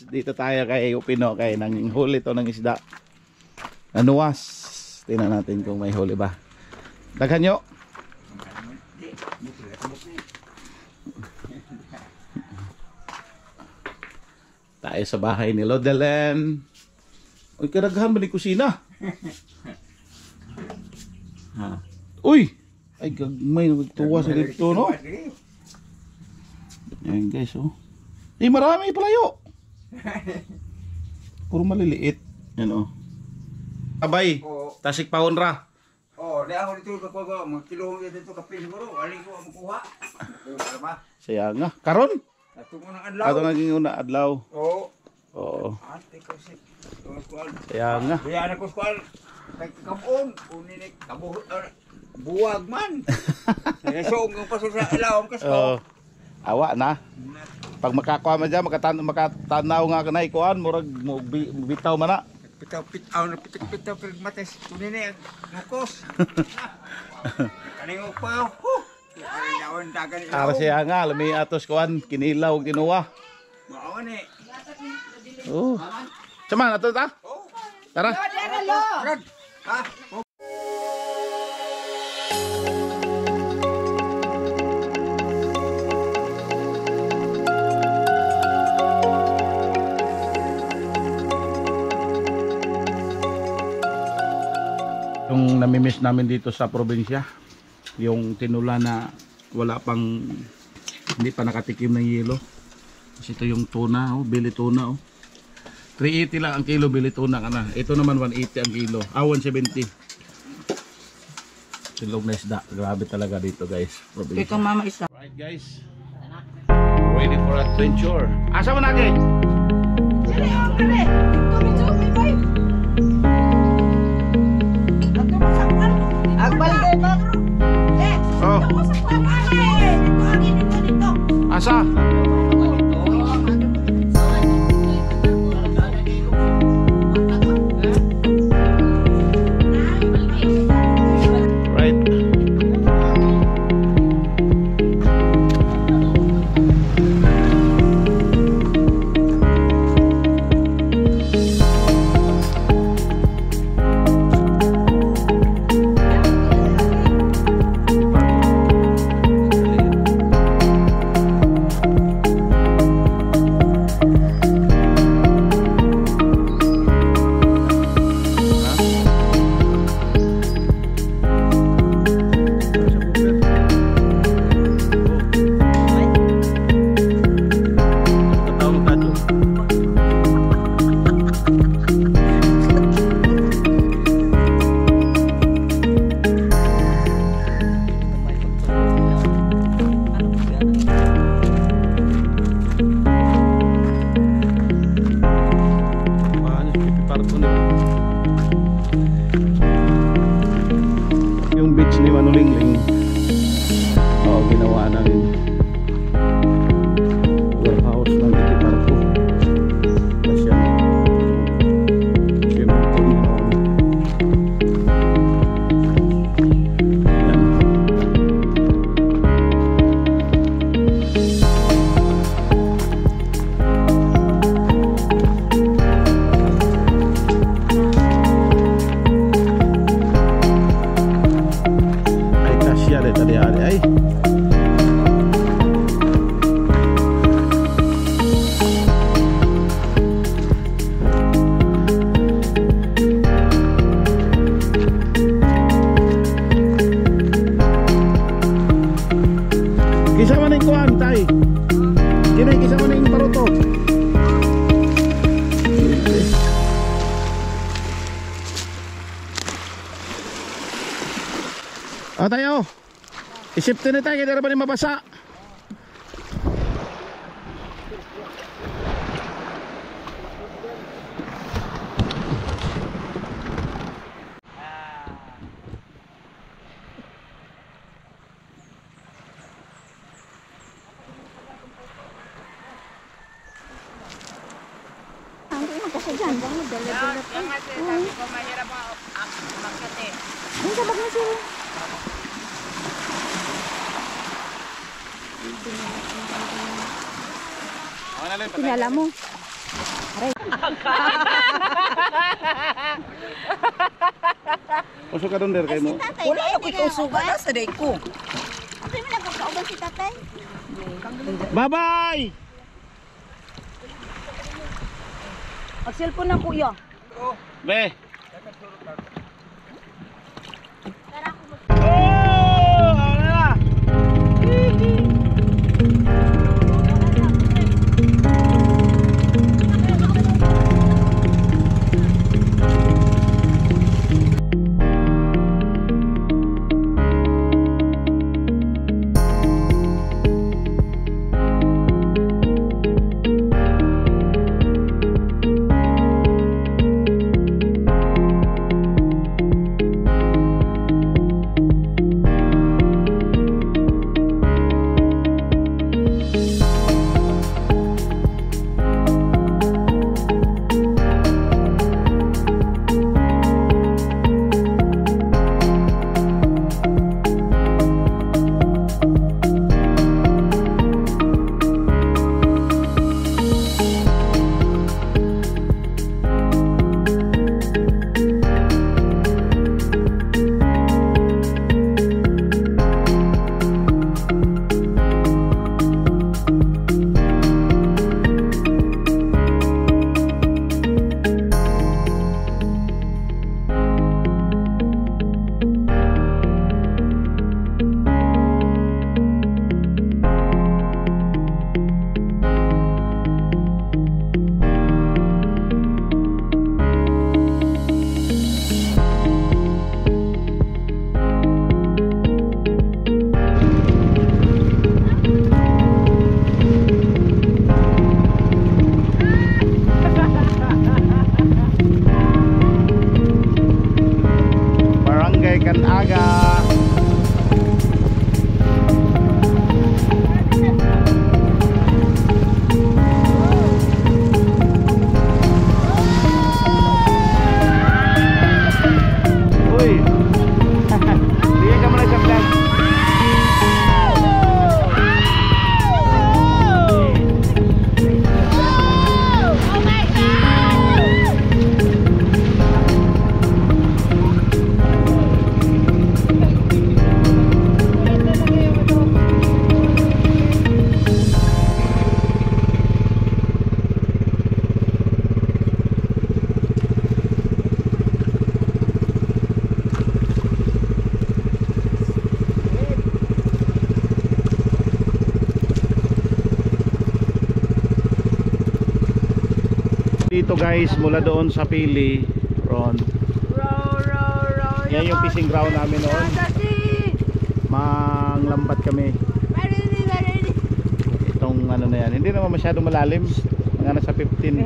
dito tayo kay Upino kay nang huli to ng isda. Nanuwas. Tingnan natin kung may huli ba. Daghan nyo. Tayo sa bahay ni Lodelen. Uy, karaghan ba ni kusina? Ha. Uy! Ay, may nagtuwa sa dito, no? Ayan guys, oh. Eh, marami palayo. Puro maliliit. Yan, oh. Abay, tasik pa honra. Oh, di ako dito kakuha. Magkilong dito kapin siguro. Aling ko makuha. Saya nga. Karon? Ato mo ng adlaw. Ato naging una adlaw. Oo. Oo. Ate ko si. Saya nga. Kaya na ko skwal. Kay kabon. Uninik. Buwag man. So, ang pasok sa ilaw. Ang kasko. Awa na. Pag makakuha man dyan, makatanaw nga ka na ikuan. Murag bitaw man na. Pitaw na pitik-pitaw. Mates. Uninik. Nukos. Kaning upaw. Ara siya nga, lami atos kuan, kinilaw, kinuha. Maawan eh. Oh. Sama na to ta? Tara. Ha? Yung namimiss namin dito sa probinsya, yung tinula na wala pang, hindi pa nakatikim ng yelo. Kasi ito yung tuna, oh, bili tuna, oh. 380 lang ang kilo, bili tuna ka na. Ito naman 180 ang kilo, 170. Silog na isda, grabe talaga dito guys, probinsya. Ikaw mama isa. Right guys, ready for adventure. Asa mo na kay? Dali, oh, dali. Tumi-tumi, boy. Agbalde ba? Oh. Asa? Right. Yung beach ni Manulingling, oh, ginawa ng warehouse ng Itiparco. Tapos yan, swimming pool na noon. Yan. Tadi-tadi ay. Kisa man ning kuan tay. Kini kisa man ning baruto. Tayo. Isipin na tayo, kaya ba ni mabasa? Kasi dyan, bang dala-dala pa. Sabi ko mahirap umakyat eh. Ang sabag na siya. Kilala mo? Usok ka doon der kay mo. Wala na ko itusuga na sa day ko. Ano mo nagkakauban si tatay? Bye-bye. Mag-cellphone na kuya. Be. Oh, wala. Barangay Canaga. Uy. Bigyan ka muna sa vlog. Dito guys, mula doon sa Pili, Ron. Yan yung fishing ground namin noon. Manglambat kami. Itong ano na yan. Hindi naman masyadong malalim. Mga nasa 15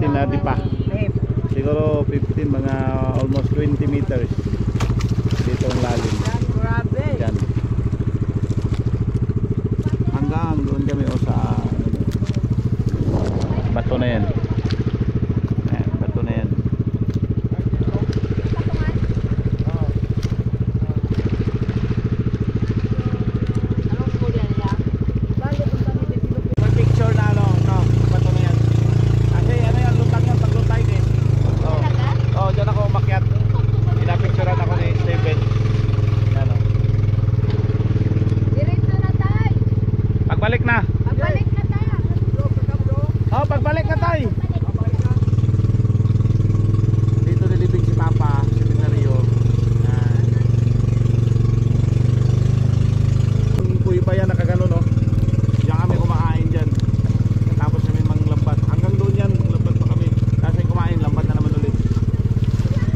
na di pa. Siguro 15, mga almost 20 meters. Dito ang lalim. Yan. Hanggang doon kami o sa bato na yan. Pagbalik na. Pagbalik na tayo. Oh, pagbalik na tayo. Dito nilibing si Papa, si Pinario. Yung puy pa yan nakaganon, oh. Diyan kami kumakain dyan. Tapos kami manglambat. Hanggang doon yan, manglambat pa kami. Kasi kumain, lambat na naman ulit.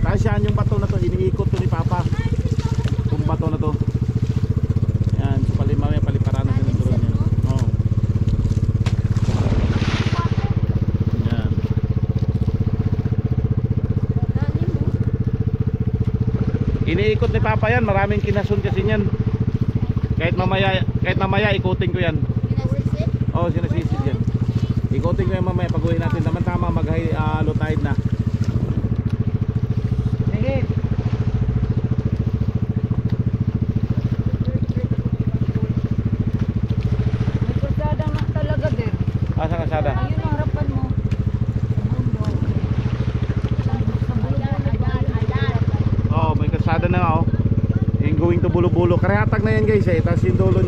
Kasi yan yung bato na to, iniikot to ni Papa. Yung bato na to. Yan, so mamaya paliparan na siya. Iniikot ni Papa yan, maraming kinasun kasi niyan. Kahit mamaya ikutin ko yan. Pinasisit? Oo, sinasisid yan. Ikutin ko yan mamaya pag uwi natin. Naman tama, low tide na. May kalsada na talaga din. Asa kasada? Ayun ang harapan mo. kalsada na nga oh. Yung going to Bulo-Bulo. Karehatag na yan guys eh. Tapos yung dulo.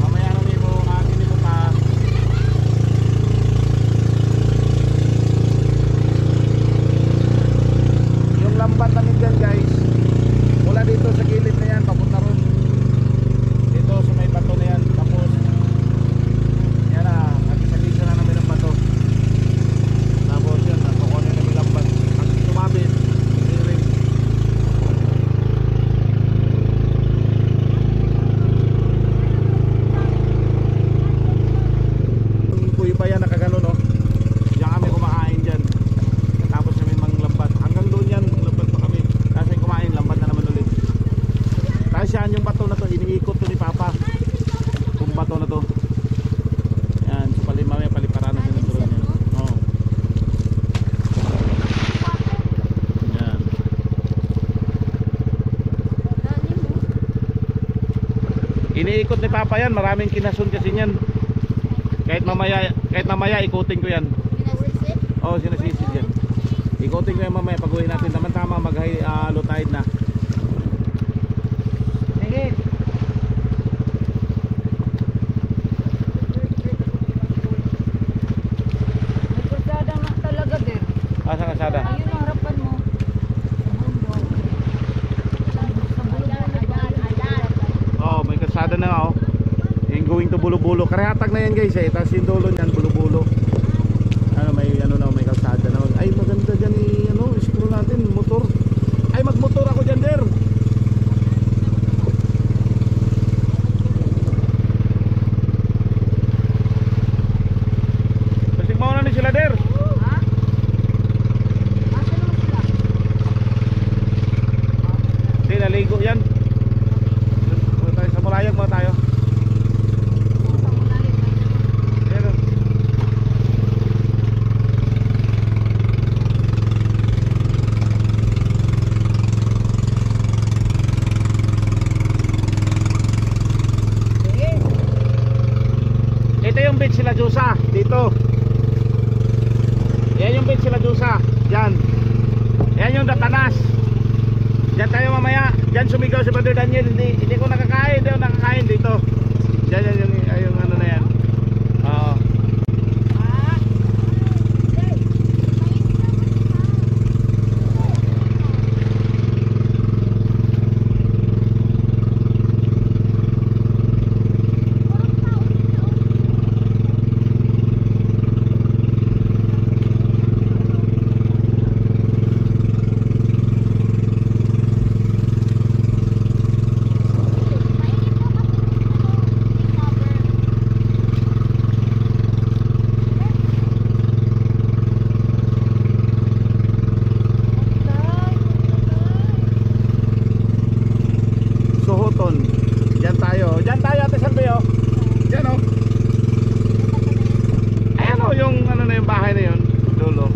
Mamaya na mo atin mo pa. Yung lambat namin dyan guys. Mula dito sa gilid na yan. Papunta ron. Dito sa may bato na yan. Tapos yan na. Nagkisagisa na namin ang bato. Tapos yan. Nakukunin namin lambat. Pag tumabit. Ring. Kuya pa yan nakagano no. Diyan kami kumakain dyan. Tapos kami manglambat. Hanggang doon yan lambat pa kami. Kasi kumain lambat na naman ulit. Tapos yan yung bato na to. Iniikot to ni Papa. Yung bato na to. Yan. So mamaya paliparan natin ng drone yan. Oh. Yan. Iniikot ni Papa yan. Maraming kinasun kasi yan. Kahit mamaya ikutin ko yan. Pinasisip? Oo, sinasisid yan. Ikutin ko yan mamaya pag uwi natin. Tama mag low tide na. Sige. May kalsada na talaga din. Sa kasada. Ayun ang harapan mo. Oo, may kasada na nga oh. Yung going to Bulo-Bulo. Karehatag na yan guys eh. Tapos yung dulo niyan Bulo-Bulo. Ano may may kalsada na. Ay maganda dyan scroll natin motor. Ay magmotor ako dyan der. Kasi mauna ni sila der. Ha? Asa naman sila? Hindi naligo yan. Sa Malayag ba tayo? Ayan, oh. Ito yung beach sila Jusa. Dito. Yan yung beach sila Jusa. Yan. Yan yung Datanas. Diyan tayo mamaya. Diyan sumigaw si Brother Daniel. Hindi ko nakakain. Hindi ko nakakain dito. Diyan yung ano na yan. Oo. Suhuton. Diyan tayo. Diyan tayo Ate Salve oh. Diyan oh. Ayan oh yung ano na yung bahay na yun. Dulo.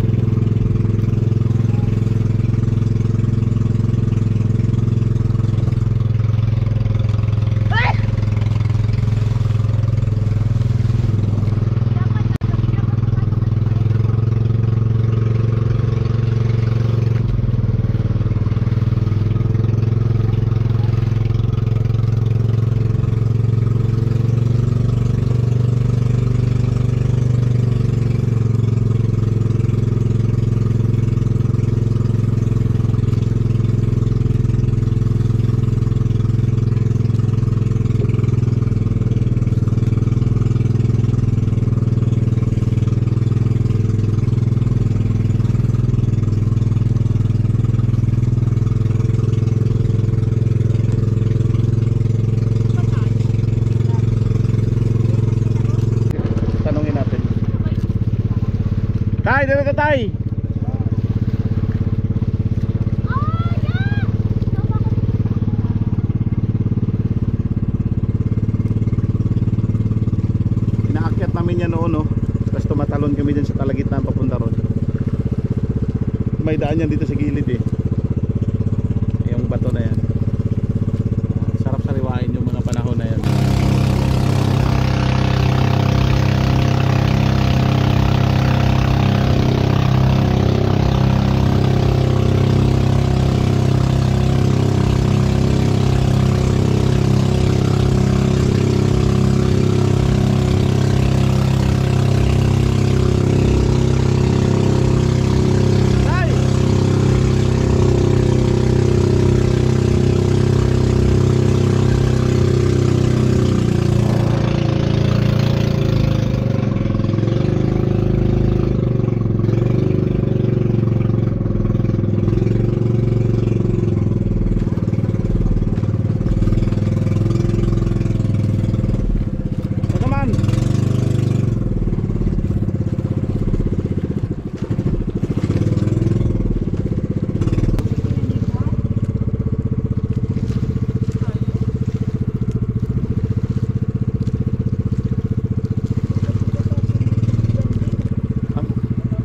Tay, dito ka tay. Inaakyat namin yan noon, no? Tapos tumatalon kami dyan sa kalagitnaan papunta ron. May daan yan dito sa gilid eh. Yung bato na yan. Sarap sariwain yung mga panahon na yan.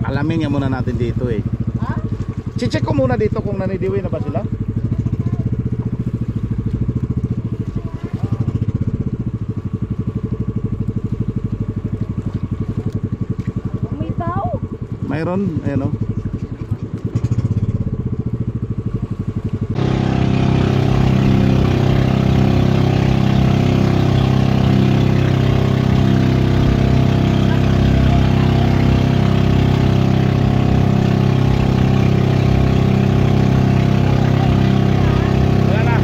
Alamin nga muna natin dito eh. Check ko muna dito kung nanidiwi na ba sila. May tao. Mayroon, ayan o. Wala na.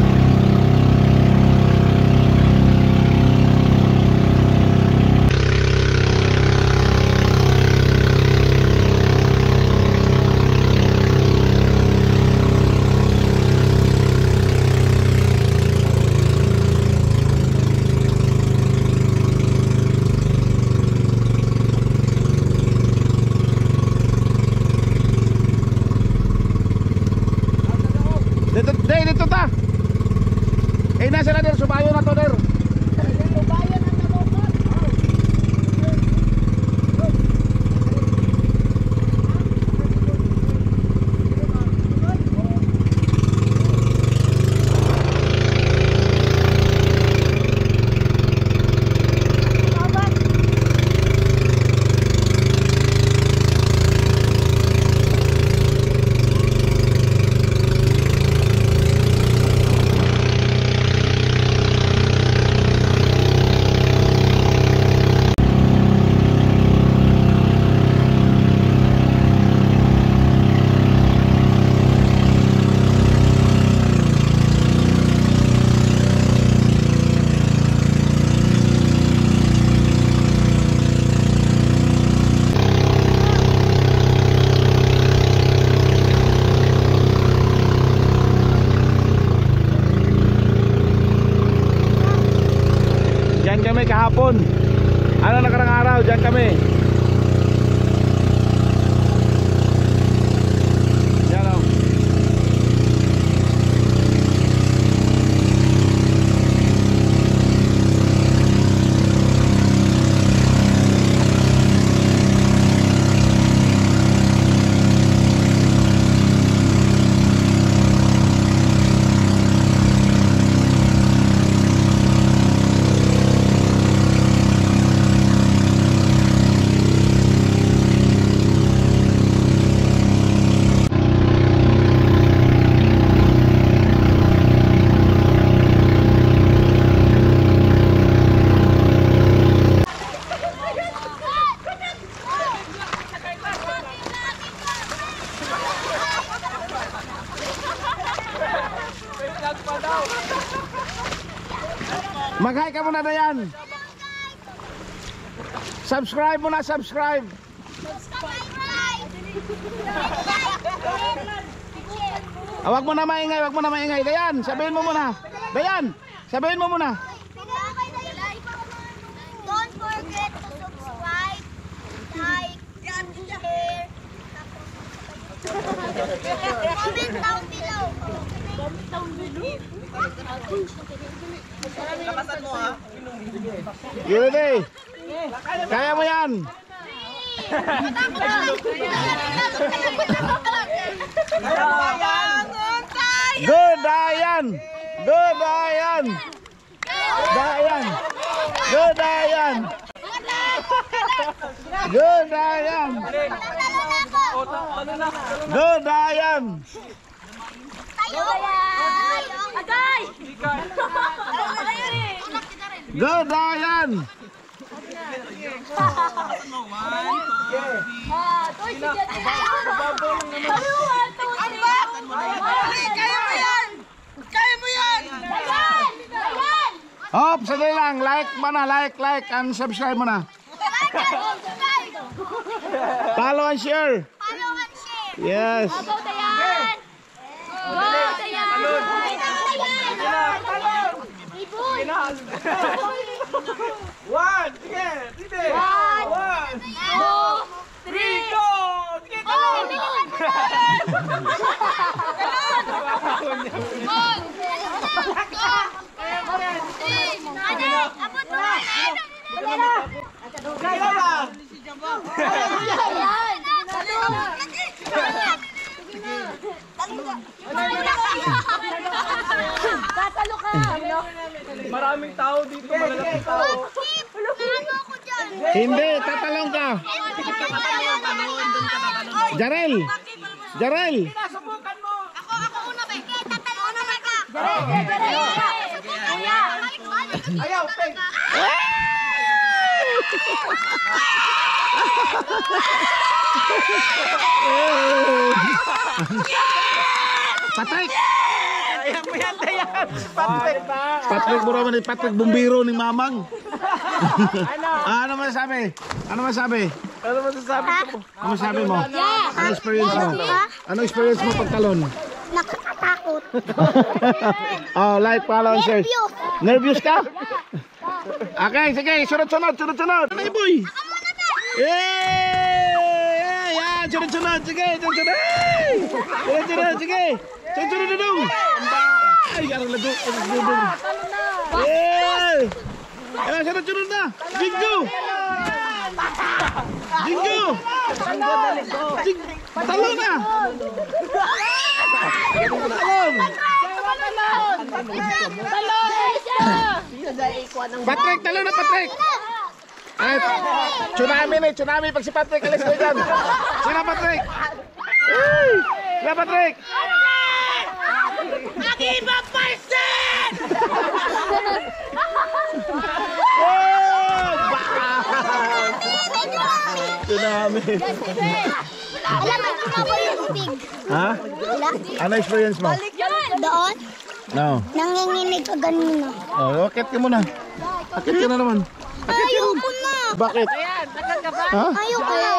Dito ta. Eh nasa na der subayo na to der. Diyan kami kahapon. Ano nakarang araw, diyan kami. Diyan o. Mag-hi ka muna Dayan. Subscribe muna, subscribe. Wag mo na maingay, wag mo na maingay. Dayan, sabihin mo muna. Dayan, sabihin mo muna. Don't forget to subscribe, like, share, comment down below. Unity, kaya mo yan. Good Dayan. Good Dayan. Dayan. Good Dayan. Good Dayan. Good Dayan. Agay! Good Dayan. Hop, sandali lang. Like mana, like and subscribe muna. Follow and share. Yes. Go, Dayan! Go, Dayan! Ibon! One, sige, sige. 1, 2, 3, go! Oh, bilisan mo na! Abot mo na! Ano ako dyan? Hindi, tatalon ka. Jarel! Jarel! Ako una ba? Tatalon na ka. Ayaw, Peg. Patrick! Patrick mo naman eh, Patrick Bumbiro ni Mamang. Ano masasabi? Ano masasabi? Ano masasabi mo? Ano experience mo? Ano experience mo pagtalon? Nakakatakot. Oh, like, follow, and share. Nervous ka? Okay, sige, sunod-sunod. Ano yung boy? Yay! Yan, sunod-sunod. Sige, sunod-sunod. Sunod-sunod, sige. Sunod-sunod na dong. Ay, anong ladong. Yay! Yan, sunod-sunod na. Jingo! Jingo! Talon na! Talon! Patrick, talon na Patrick! Ay, tsunami pag si Patrick alis na dyan. Sina Patrick? Ay, sina Patrick? Mag-ibang person! Oh, tsunami. Alam mo, tumabay yung tubig. Ha? Wala. Ano experience mo? Doon, No. nanginginig ka ganina. Oh, akit ka muna. Akit ka na naman. Ayoko na. Bakit? Ha? Ayoko na.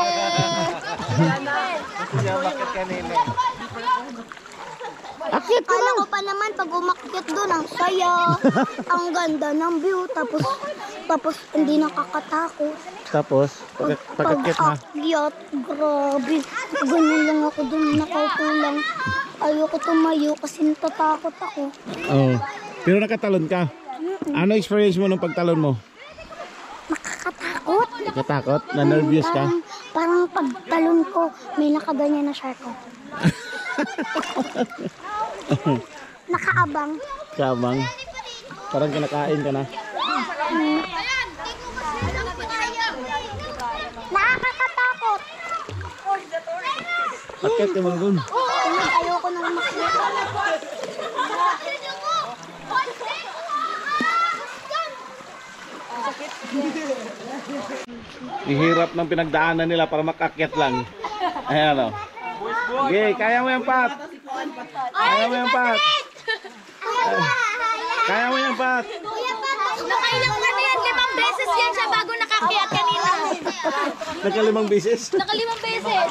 Akit ka Kala na. ko pa naman pag umakyat doon, ang saya. Ang ganda ng view. Tapos hindi nakakatakot. Tapos, pagkakit na. Pag-akyat, grabe. Ganyan lang ako doon, nakaupo lang. Ayoko tumayo kasi natatakot ako. Oh. Pero nakatalon ka. Ano experience mo nung pagtalon mo? Nakakatakot. Nakatakot? Na nervous ka? Parang pagtalon ko, may nakaganyan na shark ko. Nakaabang. Kabang. Parang kinakain ka na. Nakakatakot. Akit ka muna dun. Ayoko nang makita. Ihirap ng pinagdaanan nila para makakyat lang. Ayan o. Okay, kaya mo yan, Pat. Kaya mo yan, Pat. Kaya mo yan, Pat. Nakailang ka na yan, 5 beses yan siya bago nakakyat kanina. Nakalimang bisis. Nakalimang beses.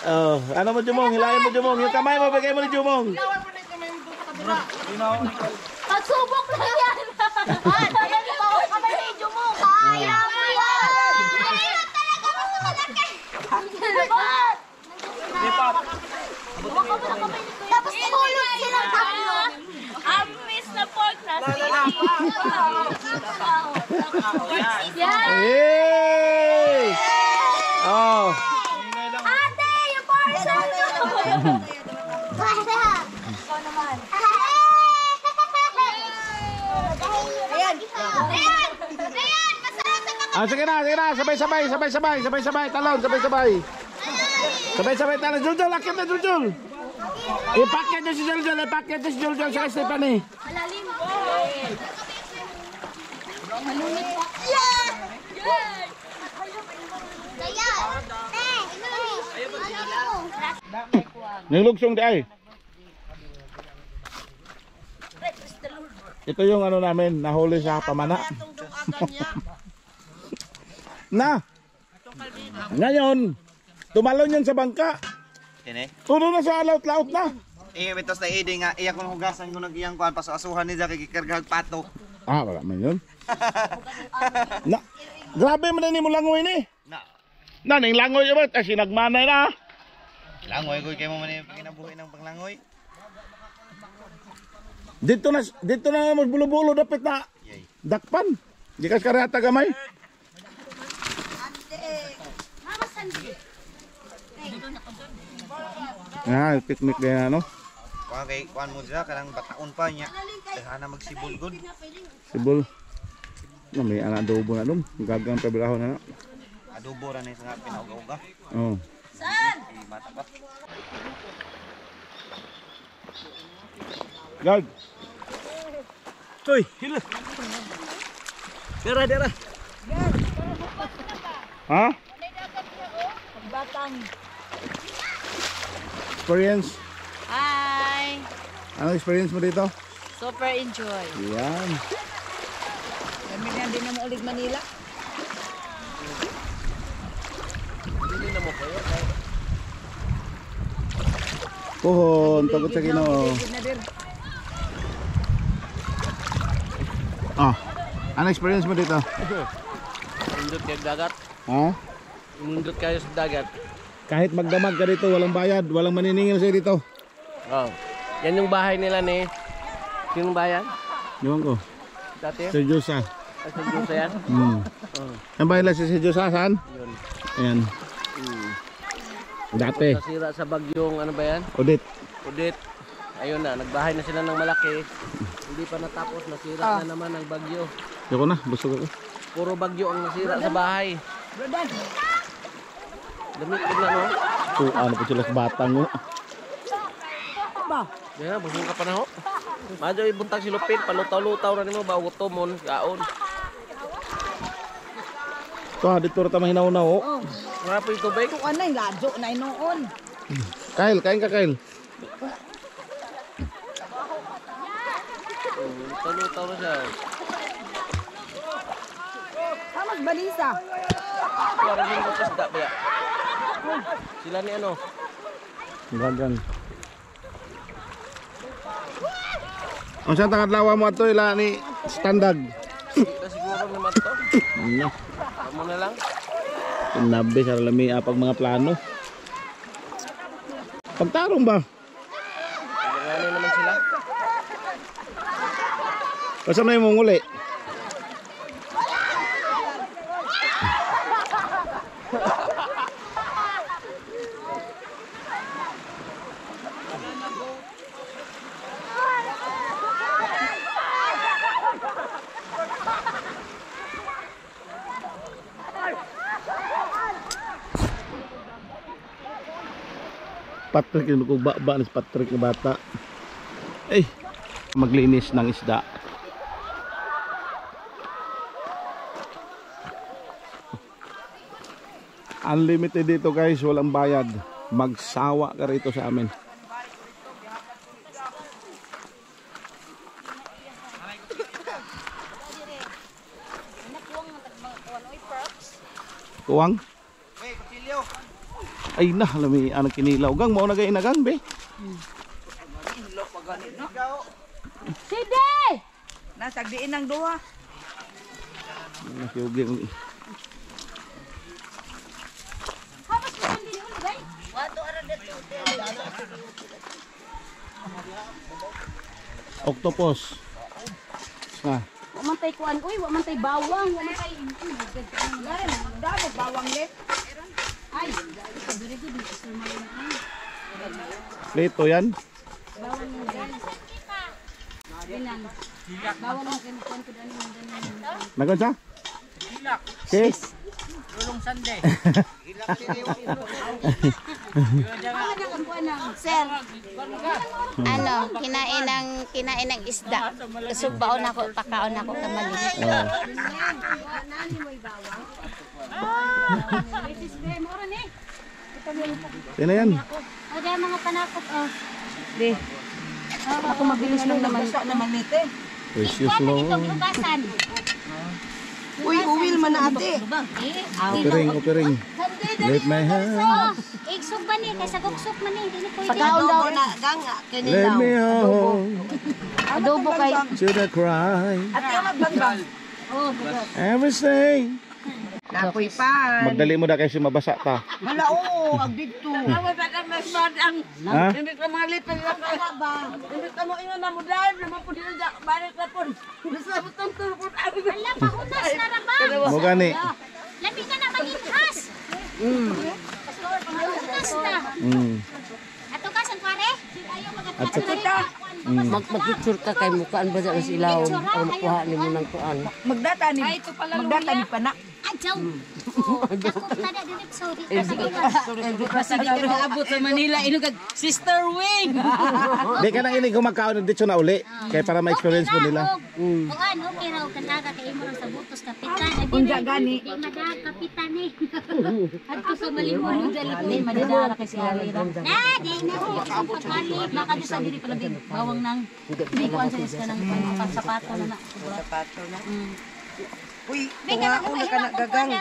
Oh, ano mo, Jumong? Hilayan mo, Jumong. Yung kamay mo, bigay mo ni Jumong. Pagsubok lang yan. Ayan yung bawal ka may medyo mo. Kaya mo yan. Tapos tumulog silang tatlo. Amis na pork na Yan. Yay! Oh. Ate, yung parcel ko. Ayan. Masarap sa mga Ah, sige na. Sabay-sabay. Talon, sabay-sabay. Sabay-sabay talon. Juljul, akit na, Juljul. Ipakit nyo si Juljul. Sa Stephanie. Malalim. Nilugsong di ay. Ito yung ano namin, nahuli sa pamana. Na. Ngayon, tumalon yan sa bangka. Ini. Tulo na sa laut-laut na. Mitos na idi nga iya kung hugasan ko nag iyang kuan pasasuhan ni kay kikargag pato. Ah, wala man yun. Na, grabe man ni mo langoy ni. Na, Ning langoy ba? Kasi nagmanay na. langoy ko kay mo man panginabuhi ng panglangoy. Dito na mo bulo-bulo dapat na dakpan. Di kas karata gamay. Ah, picnic din ano. Kuha kay kuan mo dira kanang bataon pa niya. Dahana magsibol gud. Sibol. Na may ana adobo na dum. Gagang pabirahon na. Adobo ra ni sa pinauga-uga. Oh. Di mata pa. Gag. Toy, hila. Dera. Ha? Batang. Experience. Hi. Ano experience mo dito? Super enjoy. Yan. Kami na din mo ulit Manila. Pohon, takot sa Ginoo. Ah. Ano experience mo dito? Mundot kayo sa dagat. Ha? Mundot kayo sa dagat. Kahit magdamag ka dito, walang bayad, walang maniningil sa'yo dito. Oh. Yan yung bahay nila ni. Yung bayan? Iwan ko. Dati? Sir Josa. Ay, sa Diyos yan? Oh. Ang bahay lang si Sir Josa, saan? Yun. Ayan. Dati. Nasira sa bagyong ano ba yan? Odit. Udit. Ayun na, nagbahay na sila ng malaki. Hindi pa natapos, nasira na naman ang bagyo. Yoko na, busog ako. Puro bagyo ang nasira sa bahay. Damit ko na no? Ano po sila sa batang mo? Yan, busog ka pa na ho. Madyo ibuntag si Lupin, palutaw-lutaw na nimo ba utomon, gaon. Ito, dito rin tamang hinaw na ho. Nga po yung tubig. Kung ano yung ladyo na inoon. Kyle, kain ka Kyle. Lutaw-lutaw na siya. Hamas balisa. Kuwara rin ko sa isda ba ya? Sila ni ano? Ganyan. Ang saan tangat lawa mo ito, ila ni standard. Kita siguro naman to. Ano? Amo na lang. Nabi sa lami apag mga plano. Pagtarong ba? Ano naman sila? Basta na yung munguli. Patrick yung ba ni Patrick na bata. Eh, maglinis ng isda. Unlimited dito guys, walang bayad. Magsawa ka rito sa amin. Kuwang? Hey, kuchilyo. Ay na, lami anak kinilaw. Gang, mau na kayo inagang, be. Sidi! Nasagdiin ng duha. Nakiyugin. Hamas mo din din ulit, guys. Octopus. Ah, Wamantay kuan, uy, wamantay bawang, wamantay damo bawang le. Ay, diri ko dito sa mga Lito yan. bawang mo guys. Bilang. Bawang mo kan ko dani dani. Nagan sa? Sis. Sir, ano, kinain ng isda. Kasugbaon ako, pakaon ako kamali. Yan na yan. O dahil mga panakot oh. Di. Ako mabilis lang naman nito. Precious Lord. Lugasan. Uy, uwil man na ate. Opering, opering. Let my hand. Igsog ba ni kaysa gugsok man ni dili pwede. Pagkaon daw na ganga, Let kinilaw. me home Adobo kay. to the cry. Ate, magbang. Everything. Napoy pa. Magdali mo na kasi mabasa ta. Hala, oo, agdito. Naway pa kang masmadang. Ha? Hindi ka mga lipan lang ka ba? Hindi ka mo ino na mo dahil. Naman po dito dyan. Balik na po. Basta mo itong tulpon. Ala pahunas na ra ba? Mo gani. Labi ka na manghihas. Pahunas na. Mm. Ato ka san At sa Mag-picture ka kay mukaan ba sa ilaw para makuha ni mo ng kuan. Magdata ni pa na. Adyaw. Oh, dako tada dili sorry. Kasi di ka naabot sa Manila, inugag Sister Wing. di ka nang ini gumakaon dito na uli. Kaya para ma-experience mo nila. Kung ano, okay raw kanaka kay imo sa butos kapitan. Unja gani. Di madag kapitan ni. Adto sa Malimon, dali madadala kay si Alira. Na, di na ko pagkali. Nakadyo sa diri pala din. Bawang nang hindi ko ansa ka ng sapato na na. Sapato na. Uy, tunga una ka na gagang.